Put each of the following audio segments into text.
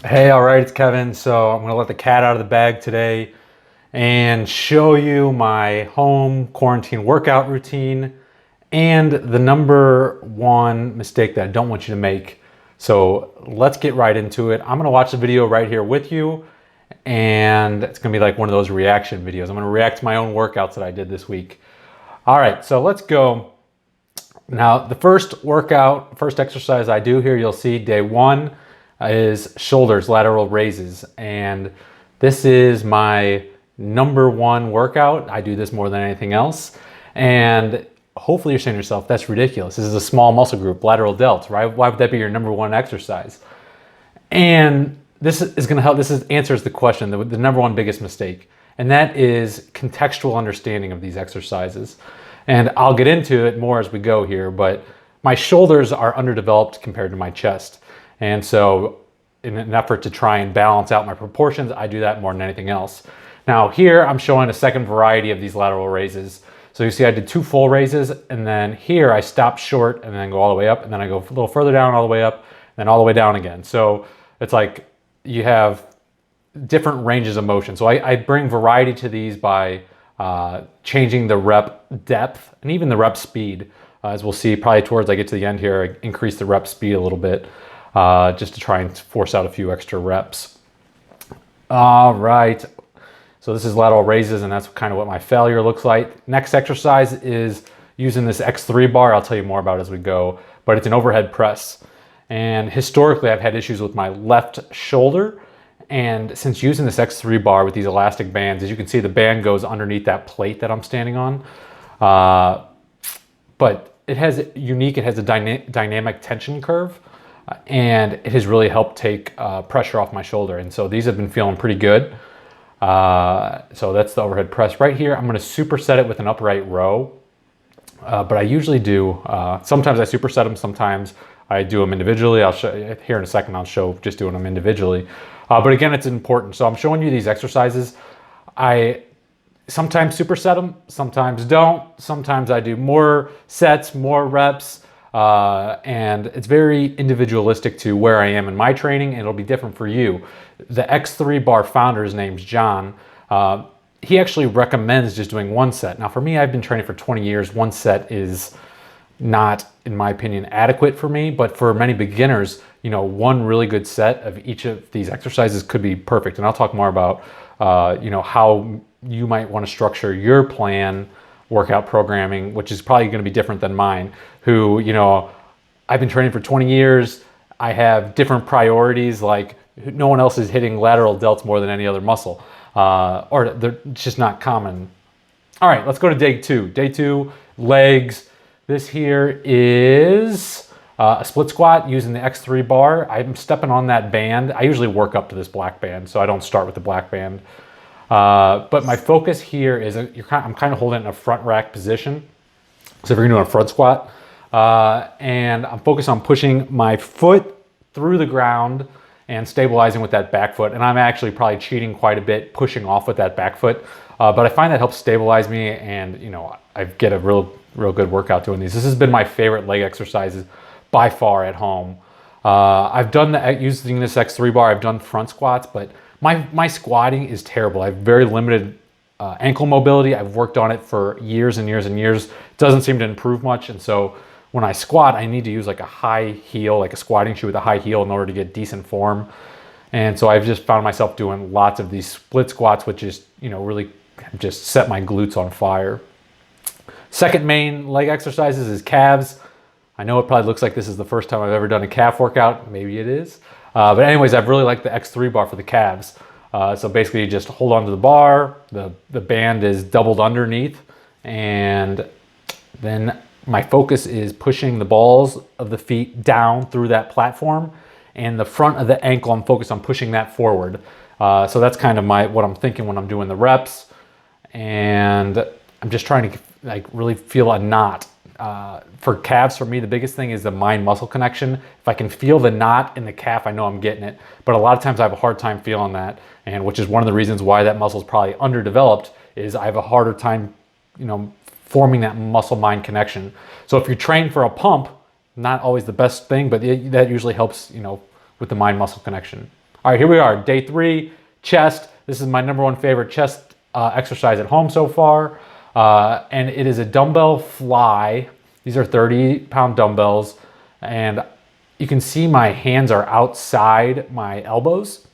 Hey, all right, it's Kevin. So I'm gonna let the cat out of the bag today and show you my home quarantine workout routine and the number one mistake that I don't want you to make. So let's get right into it. I'm gonna watch the video right here with you, and it's gonna be like one of those reaction videos. I'm gonna react to my own workouts that I did this week. All right, so let's go. Now, the first exercise I do here, you'll see day one is shoulders, lateral raises. And this is my number one workout. I do this more than anything else. And hopefully you're saying to yourself, that's ridiculous. This is a small muscle group, lateral delts, right? Why would that be your number one exercise? And this is going to help. Answers the question, the number one biggest mistake, and that is contextual understanding of these exercises. And I'll get into it more as we go here, but my shoulders are underdeveloped compared to my chest. And so in an effort to try and balance out my proportions, I do that more than anything else. Now here I'm showing a second variety of these lateral raises. So you see I did 2 full raises, and then here I stop short and then go all the way up, and then I go a little further down, all the way up, and then all the way down again. So it's like you have different ranges of motion. So I bring variety to these by changing the rep depth and even the rep speed. As we'll see probably towards I get to the end here, I increase the rep speed a little bit just to try and force out a few extra reps. All right, so this is lateral raises, and that's kind of what my failure looks like. Next exercise is using this X3 bar. I'll tell you more about it as we go, but it's an overhead press. And historically I've had issues with my left shoulder. And since using this X3 bar with these elastic bands, as you can see, the band goes underneath that plate that I'm standing on. But it has a dynamic tension curve, and it has really helped take pressure off my shoulder. And so these have been feeling pretty good. So that's the overhead press right here. I'm going to superset it with an upright row. But I usually do, sometimes I superset them, sometimes I do them individually. I'll show you here in a second, I'll show just doing them individually. But again, it's important. So I'm showing you these exercises. I sometimes superset them, sometimes don't. Sometimes I do more sets, more reps, and it's very individualistic to where I am in my training, and it'll be different for you. The X3 bar founder, his name's John. He actually recommends just doing 1 set. Now for me, I've been training for 20 years. 1 set is not, in my opinion, adequate for me, but for many beginners, you know, 1 really good set of each of these exercises could be perfect. And I'll talk more about, you know, how you might want to structure your plan, workout programming, which is probably going to be different than mine, who, you know, I've been training for 20 years. I have different priorities, like no one else is hitting lateral delts more than any other muscle, or they're just not common. All right, let's go to day 2. Day 2, legs. This here is a split squat using the X3 bar. I'm stepping on that band. I usually work up to this black band, so I don't start with the black band. But my focus here is I'm kind of holding it in a front rack position. So if you're doing a front squat, and I'm focused on pushing my foot through the ground and stabilizing with that back foot. And I'm actually probably cheating quite a bit, pushing off with that back foot. But I find that helps stabilize me, and you know, I get a real good workout doing these. This has been my favorite leg exercises by far at home. I've done using this X3 bar, I've done front squats, but my squatting is terrible. I have very limited ankle mobility. I've worked on it for years and years and years. It doesn't seem to improve much. And so when I squat, I need to use like a high heel, like a squatting shoe with a high heel in order to get decent form. And so I've just found myself doing lots of these split squats, which is, you know, really just set my glutes on fire. Second main leg exercises is calves. I know it probably looks like this is the first time I've ever done a calf workout. Maybe it is. But anyways, I've really liked the X3 bar for the calves. So basically you just hold onto the bar, the band is doubled underneath, and then my focus is pushing the balls of the feet down through that platform, and the front of the ankle, I'm focused on pushing that forward. So that's kind of what I'm thinking when I'm doing the reps. And I'm just trying to like really feel a knot. For calves, for me, the biggest thing is the mind-muscle connection. If I can feel the knot in the calf, I know I'm getting it. But a lot of times I have a hard time feeling that, and which is one of the reasons why that muscle is probably underdeveloped, is I have a harder time, you know, forming that muscle-mind connection. So if you train for a pump, not always the best thing, but that usually helps, you know, with the mind-muscle connection. All right, here we are, day 3, chest. This is my #1 favorite chest exercise at home so far. And it is a dumbbell fly. These are 30-pound dumbbells. And you can see my hands are outside my elbows.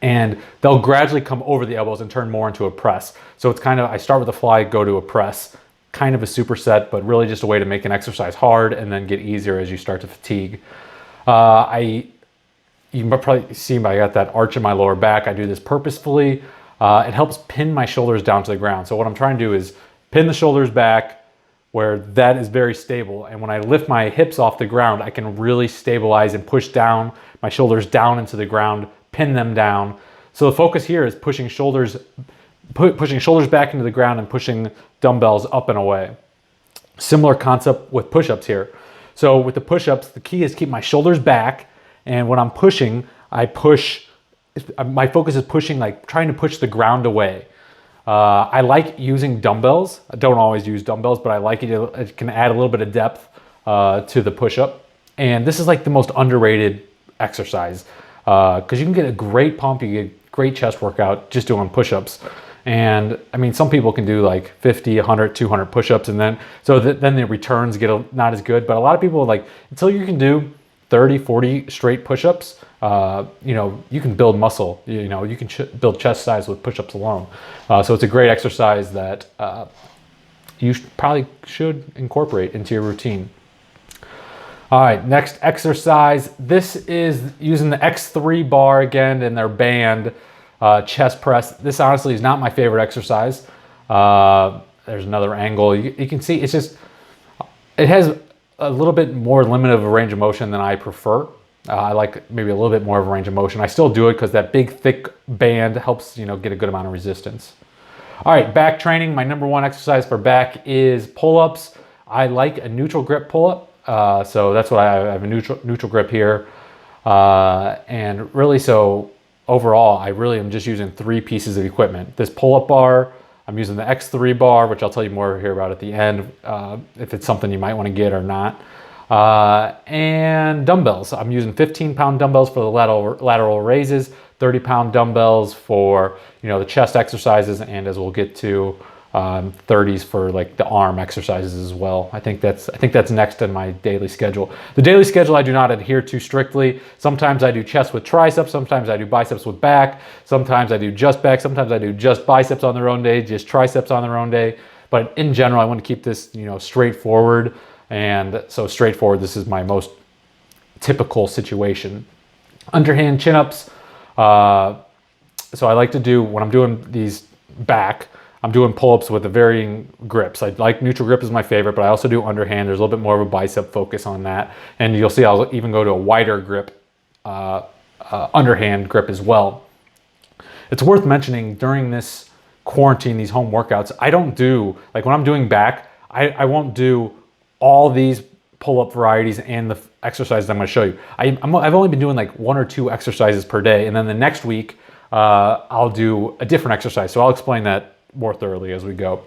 And they'll gradually come over the elbows and turn more into a press. So it's kind of, I start with a fly, go to a press. Kind of a superset, but really just a way to make an exercise hard and then get easier as you start to fatigue. You can probably see I got that arch in my lower back. I do this purposefully. It helps pin my shoulders down to the ground. So what I'm trying to do is pin the shoulders back where that is very stable. And when I lift my hips off the ground, I can really stabilize and push down my shoulders down into the ground, pin them down. So the focus here is pushing shoulders back into the ground and pushing dumbbells up and away. Similar concept with push-ups here. So with the push-ups, the key is keep my shoulders back, and when I'm pushing, my focus is pushing, like trying to push the ground away. I like using dumbbells. I don't always use dumbbells, but I like it. It can add a little bit of depth to the push-up. And this is like the most underrated exercise because you can get a great pump, you get a great chest workout just doing push-ups. And I mean, some people can do like 50, 100, 200 push-ups, and then the returns get not as good. But a lot of people, like, until you can do 30, 40 straight push-ups, you can build muscle. You can build chest size with push-ups alone. So it's a great exercise that you probably should incorporate into your routine. All right, next exercise. This is using the X3 bar again in their band. Chest press. This honestly is not my favorite exercise. There's another angle. You can see it has a little bit more limit of a range of motion than I prefer. I like maybe a little bit more of a range of motion. I still do it because that big thick band helps get a good amount of resistance. All right, back training. My #1 exercise for back is pull-ups. I like a neutral grip pull-up. So that's what I have a neutral grip here. And really, so overall, I really am just using 3 pieces of equipment. This pull-up bar, I'm using the X3 bar, which I'll tell you more here about at the end, if it's something you might want to get or not. And dumbbells. I'm using 15-pound dumbbells for the lateral raises, 30-pound dumbbells for the chest exercises, and as we'll get to, 30s for like the arm exercises as well. I think that's next in my daily schedule. The daily schedule I do not adhere to strictly. Sometimes I do chest with triceps, sometimes I do biceps with back, sometimes I do just back, sometimes I do just biceps on their own day, just triceps on their own day. But in general, I want to keep this straightforward. And so straightforward, this is my most typical situation. Underhand chin-ups. So I like to do, when I'm doing these back, I'm doing pull-ups with the varying grips. I like neutral grip is my favorite, but I also do underhand. There's a little bit more of a bicep focus on that. And you'll see I'll even go to a wider grip, underhand grip as well. It's worth mentioning during this quarantine, these home workouts, I don't do, like when I'm doing back, I won't do all these pull-up varieties and the exercises I'm going to show you. I've only been doing like 1 or 2 exercises per day. And then the next week, I'll do a different exercise. So I'll explain that more thoroughly as we go.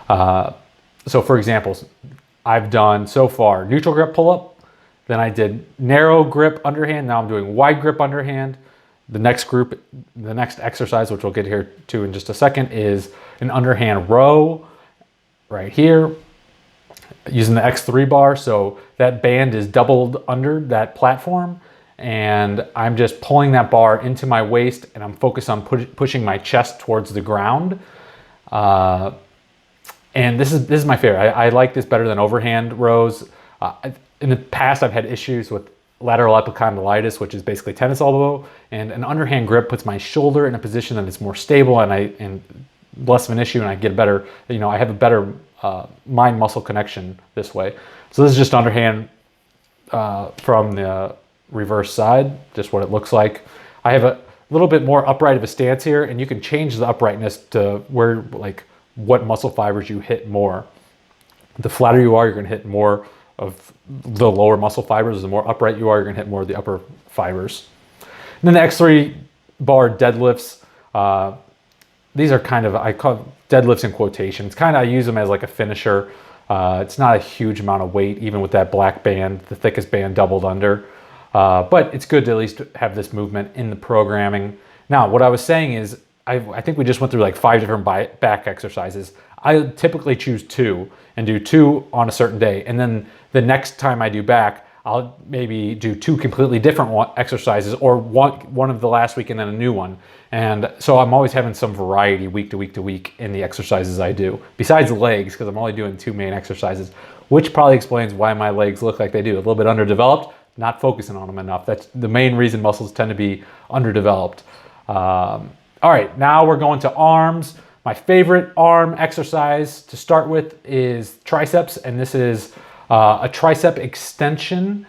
So for example, I've done so far neutral grip pull-up, then I did narrow grip underhand, now I'm doing wide grip underhand. The next exercise, which we'll get here to in just a second, is an underhand row right here using the X3 bar. So that band is doubled under that platform, and I'm just pulling that bar into my waist, and I'm focused on pushing my chest towards the ground. And this is my favorite. I like this better than overhand rows. In the past, I've had issues with lateral epicondylitis, which is basically tennis elbow, and an underhand grip puts my shoulder in a position that it's more stable and less of an issue, and I get a better, I have a better mind muscle connection this way. So this is just underhand from the reverse side, just what it looks like. I have a little bit more upright of a stance here, and you can change the uprightness to what muscle fibers you hit more. The flatter you are, you're going to hit more of the lower muscle fibers. The more upright you are, you're going to hit more of the upper fibers. And then the X3 bar deadlifts. These are kind of, I call deadlifts in quotations. I use them as like a finisher. It's not a huge amount of weight, even with that black band, the thickest band doubled under. But it's good to at least have this movement in the programming. Now, what I was saying is, I think we just went through like 5 different back exercises. I typically choose 2 and do 2 on a certain day. And then the next time I do back, I'll maybe do 2 completely different exercises, or one of the last week and then a new one. And so I'm always having some variety week to week to week in the exercises I do, besides the legs, because I'm only doing 2 main exercises, which probably explains why my legs look like they do. A little bit underdeveloped, not focusing on them enough. That's the main reason muscles tend to be underdeveloped. All right, now we're going to arms. My favorite arm exercise to start with is triceps, and this is a tricep extension,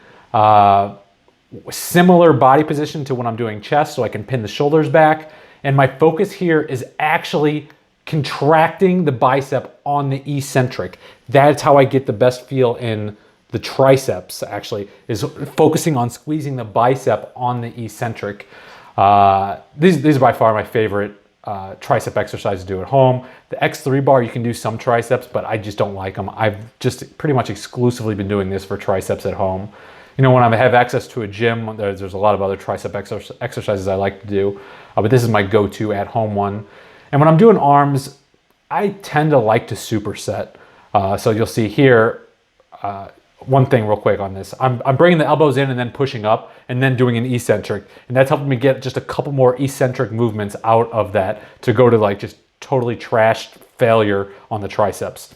similar body position to when I'm doing chest, so I can pin the shoulders back. And my focus here is actually contracting the bicep on the eccentric. That's how I get the best feel in the triceps, actually, is focusing on squeezing the bicep on the eccentric. These are by far my favorite tricep exercise to do at home. The X3 bar, you can do some triceps, but I just don't like them. I've just pretty much exclusively been doing this for triceps at home. You know, when I have access to a gym, there's a lot of other tricep exercises I like to do, but this is my go-to at home one. And when I'm doing arms, I tend to like to superset. So you'll see here, one thing real quick on this. I'm bringing the elbows in and then pushing up and then doing an eccentric. And that's helping me get just a couple more eccentric movements out of that to go to like just totally trashed failure on the triceps.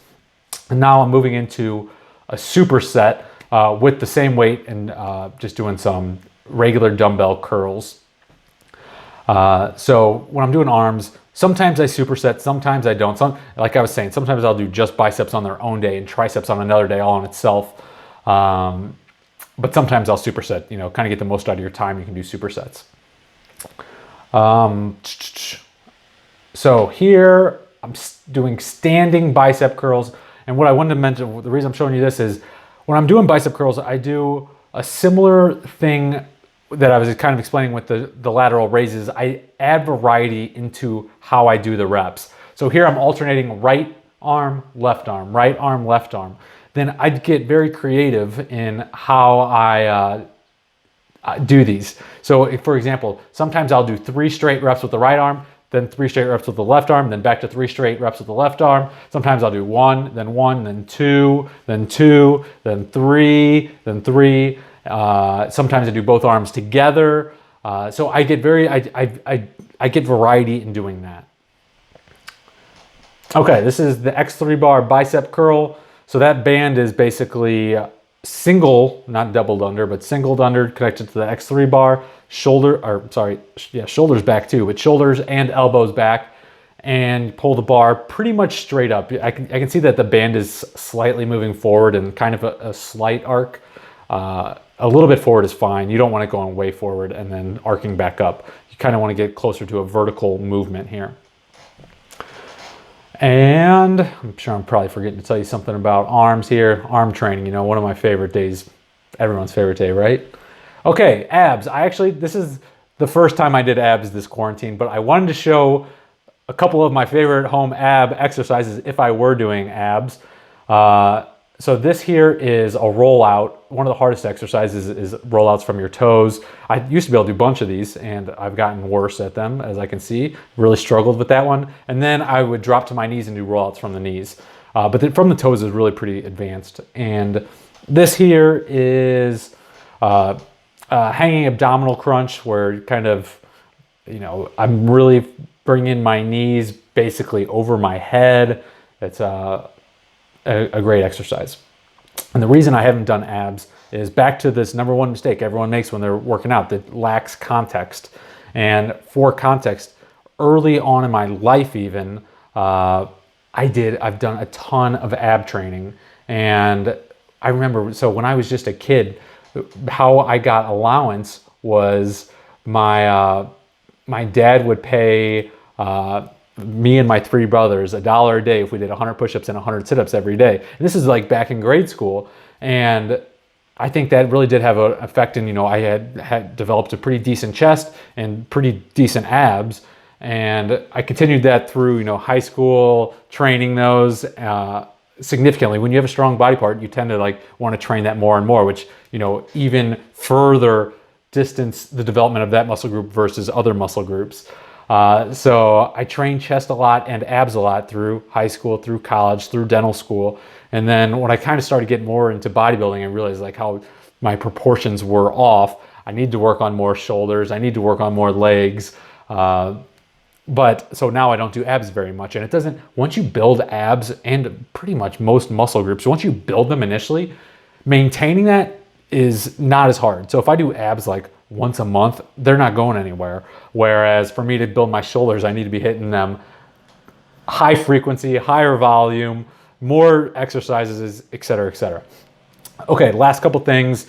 And now I'm moving into a superset with the same weight and just doing some regular dumbbell curls. So when I'm doing arms, sometimes I superset, sometimes I don't. Like I was saying, sometimes I'll do just biceps on their own day and triceps on another day all on itself. But sometimes I'll superset, you know, kind of get the most out of your time. You can do supersets. So here I'm doing standing bicep curls. And what I wanted to mention, the reason I'm showing you this is when I'm doing bicep curls, I do a similar thing that I was kind of explaining with the lateral raises. I add variety into how I do the reps. So here I'm alternating right arm, left arm, right arm, left arm. Then I'd get very creative in how I do these. So if, for example, sometimes I'll do 3 straight reps with the right arm, then 3 straight reps with the left arm, then back to 3 straight reps with the left arm. Sometimes I'll do 1, then 2, then 2, then 3, then 3. Sometimes I do both arms together. So I get I get variety in doing that. Okay, this is the X3 bar bicep curl. So that band is basically single, not doubled under, but singled under, connected to the X3 bar, shoulders back too, but shoulders and elbows back, and pull the bar pretty much straight up. I can see that the band is slightly moving forward and kind of a slight arc. A little bit forward is fine. You don't want it going way forward and then arcing back up. You kind of want to get closer to a vertical movement here. And I'm sure I'm probably forgetting to tell you something about arms here. Arm training, you know, one of my favorite days, everyone's favorite day, right? Okay, abs. This is the first time I did abs this quarantine, but I wanted to show a couple of my favorite home ab exercises if I were doing abs. So this here is a rollout. One of the hardest exercises is rollouts from your toes. I used to be able to do a bunch of these and I've gotten worse at them, as I can see. Really struggled with that one. And then I would drop to my knees and do rollouts from the knees. But then from the toes is really pretty advanced. And this here is hanging abdominal crunch, where kind of, you know, I'm really bringing my knees basically over my head. It's a great exercise. And the reason I haven't done abs is back to this number one mistake everyone makes when they're working out, that lacks context. And for context, early on in my life even, I've done a ton of ab training. And I remember, so when I was just a kid, how I got allowance was my dad would pay me and my 3 brothers $1 a day if we did 100 push-ups and 100 sit-ups every day. And this is like back in grade school. And I think that really did have an effect in, you know, I had developed a pretty decent chest and pretty decent abs. And I continued that through, you know, high school, training those significantly. When you have a strong body part, you tend to like want to train that more and more, which, you know, even further distance the development of that muscle group versus other muscle groups. So I trained chest a lot and abs a lot through high school, through college, through dental school. And then when I kind of started getting more into bodybuilding, I realized like how my proportions were off. I need to work on more shoulders. I need to work on more legs. But so now I don't do abs very much. And it doesn't, once you build abs and pretty much most muscle groups, once you build them initially, maintaining that is not as hard. So if I do abs like once a month, they're not going anywhere. Whereas for me to build my shoulders, I need to be hitting them high frequency, higher volume, more exercises, et cetera, et cetera. Okay, last couple things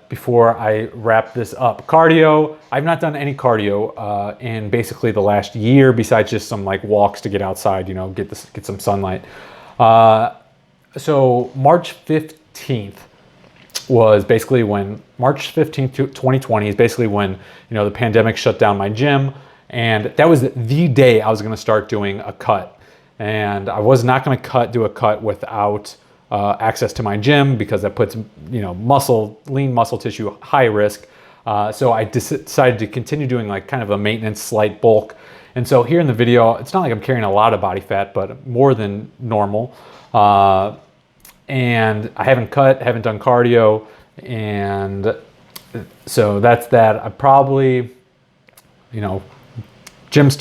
before I wrap this up. Cardio, I've not done any cardio in basically the last year besides just some like walks to get outside, you know, get some sunlight. So March 15th was basically when, March 15th, 2020 is basically when, you know, the pandemic shut down my gym. And that was the day I was going to start doing a cut. And I was not going to do a cut without access to my gym, because that puts, you know, lean muscle tissue high risk. So I decided to continue doing like kind of a maintenance slight bulk. And so here in the video, it's not like I'm carrying a lot of body fat, but more than normal. And I haven't cut, haven't done cardio. And so that's that. I probably, you know, gyms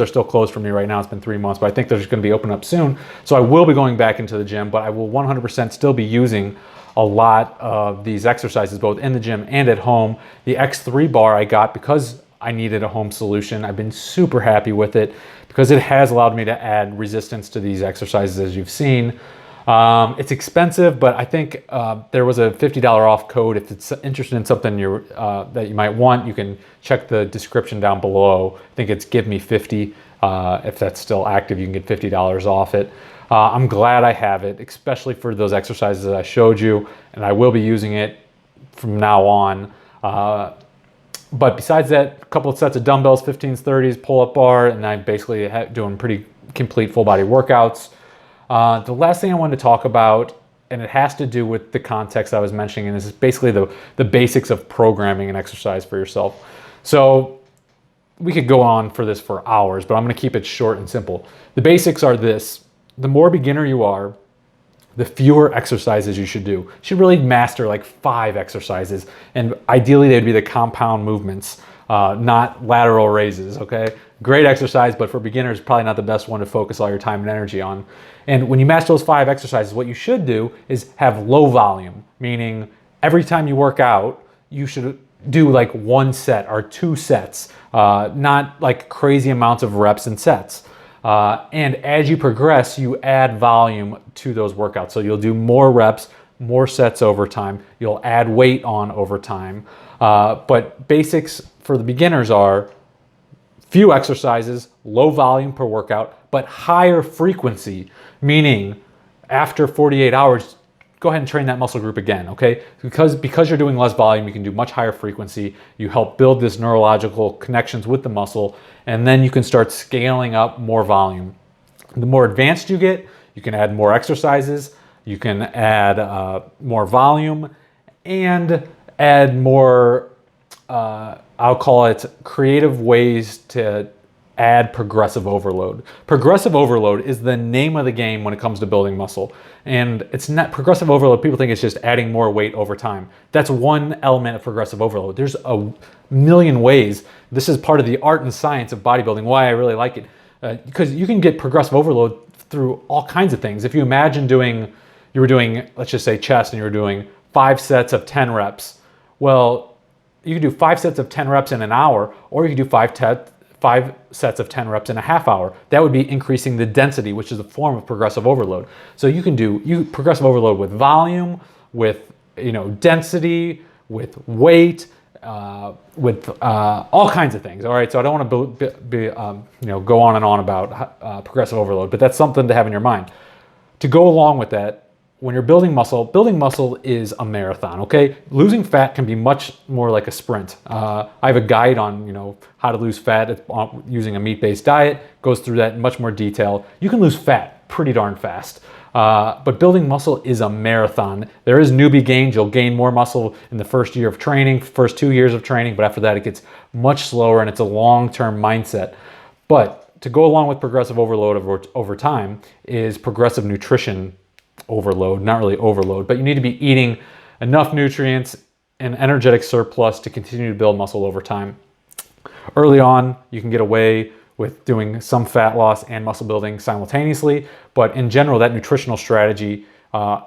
are still closed for me right now. It's been 3 months, but I think they're just going to be open up soon. So I will be going back into the gym, but I will 100% still be using a lot of these exercises, both in the gym and at home. The X3 bar I got because I needed a home solution. I've been super happy with it because it has allowed me to add resistance to these exercises, as you've seen. It's expensive, but I think there was a $50 off code. If it's interested in something that you might want, you can check the description down below. I think it's Give Me 50. If that's still active, you can get $50 off it. I'm glad I have it, especially for those exercises that I showed you, and I will be using it from now on. But besides that, a couple of sets of dumbbells, 15s, 30s, pull-up bar, and I'm basically doing pretty complete full body workouts. The last thing I wanted to talk about, and it has to do with the context I was mentioning, and this is basically the basics of programming an exercise for yourself. So we could go on for this for hours, but I'm going to keep it short and simple. The basics are this: the more beginner you are, the fewer exercises you should do. You should really master like 5 exercises, and ideally they'd be the compound movements, not lateral raises, okay? Great exercise, but for beginners, probably not the best one to focus all your time and energy on. And when you master those 5 exercises, what you should do is have low volume, meaning every time you work out, you should do like 1 set or 2 sets, not like crazy amounts of reps and sets. And as you progress, you add volume to those workouts. So you'll do more reps, more sets over time. You'll add weight on over time. But basics for the beginners are few exercises, low volume per workout, but higher frequency, meaning after 48 hours, go ahead and train that muscle group again, okay? Because you're doing less volume, you can do much higher frequency. You help build this neurological connections with the muscle, and then you can start scaling up more volume. The more advanced you get, you can add more exercises, you can add more volume, and add more, I'll call it creative ways to add progressive overload. Progressive overload is the name of the game when it comes to building muscle. And it's not progressive overload. People think it's just adding more weight over time. That's one element of progressive overload. There's a million ways. This is part of the art and science of bodybuilding, why I really like it. Because you can get progressive overload through all kinds of things. If you imagine you were doing, let's just say chest, and you were doing 5 sets of 10 reps. Well, you can do 5 sets of 10 reps in an hour, or you can do 5 sets of 10 reps in a half hour. That would be increasing the density, which is a form of progressive overload. So you can do progressive overload with volume, with density, with weight, with all kinds of things. All right, so I don't want to go on and on about progressive overload, but that's something to have in your mind. To go along with that, when you're building muscle is a marathon, okay? Losing fat can be much more like a sprint. I have a guide on, how to lose fat using a meat-based diet, goes through that in much more detail. You can lose fat pretty darn fast. But building muscle is a marathon. There is newbie gains. You'll gain more muscle in the first year of training, first 2 years of training, but after that it gets much slower, and it's a long-term mindset. But to go along with progressive overload over time is progressive nutrition overload, not really overload, but you need to be eating enough nutrients and energetic surplus to continue to build muscle over time. Early on, you can get away with doing some fat loss and muscle building simultaneously, but in general, that nutritional strategy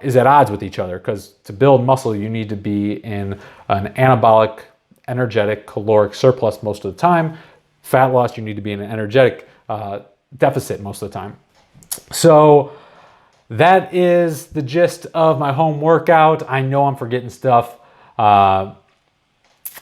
is at odds with each other, because to build muscle, you need to be in an anabolic, energetic, caloric surplus most of the time. Fat loss, you need to be in an energetic deficit most of the time. So that is the gist of my home workout. I know I'm forgetting stuff, but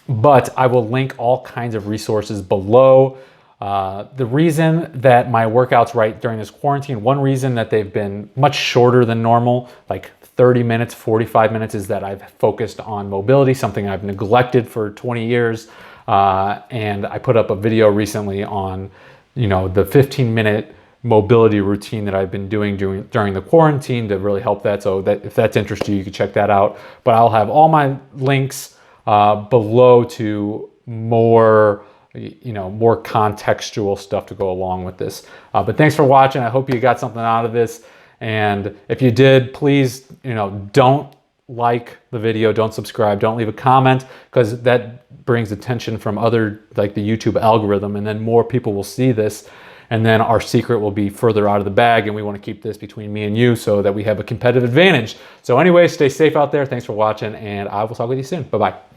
I will link all kinds of resources below. The reason that my workouts right during this quarantine, one reason that they've been much shorter than normal, like 30 minutes, 45 minutes, is that I've focused on mobility, something I've neglected for 20 years. And I put up a video recently on, the 15-minute mobility routine that I've been doing during the quarantine to really help that. So that if that's interesting, you can check that out. But I'll have all my links below to more contextual stuff to go along with this. But thanks for watching. I hope you got something out of this. And if you did, please, don't like the video, don't subscribe, don't leave a comment, because that brings attention from other, like the YouTube algorithm, and then more people will see this, and then our secret will be further out of the bag, and we want to keep this between me and you so that we have a competitive advantage. So anyway, stay safe out there. Thanks for watching, and I will talk with you soon. Bye-bye.